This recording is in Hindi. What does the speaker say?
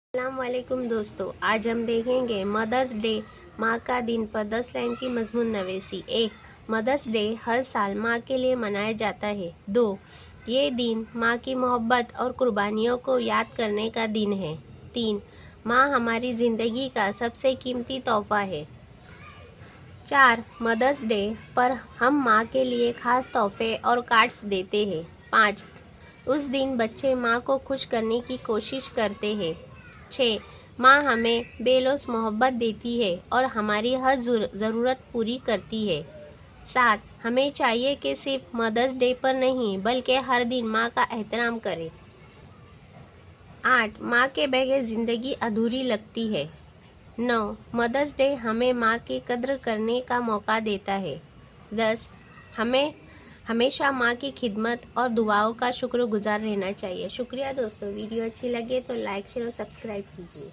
अस्सलामुअलैकुम दोस्तों, आज हम देखेंगे मदर्स डे माँ का दिन पर 10 लाइन की मजमून नवेसी। 1. मदर्स डे हर साल माँ के लिए मनाया जाता है। 2. ये दिन माँ की मोहब्बत और कुर्बानियों को याद करने का दिन है। 3. माँ हमारी ज़िंदगी का सबसे कीमती तोहफा है। 4. मदर्स डे पर हम माँ के लिए ख़ास तोहफे और कार्ड्स देते हैं। 5. उस दिन बच्चे माँ को खुश करने की कोशिश करते हैं। 6. माँ हमें बेलौस मोहब्बत देती है और हमारी हर ज़रूरत पूरी करती है। 7. हमें चाहिए कि सिर्फ मदर्स डे पर नहीं बल्कि हर दिन माँ का एहतराम करें। 8. माँ के बगैर ज़िंदगी अधूरी लगती है। 9. मदर्स डे हमें माँ की कद्र करने का मौका देता है। 10. हमें हमेशा माँ की खिदमत और दुआओं का शुक्रगुजार रहना चाहिए। शुक्रिया दोस्तों, वीडियो अच्छी लगे तो लाइक शेयर और सब्सक्राइब कीजिए।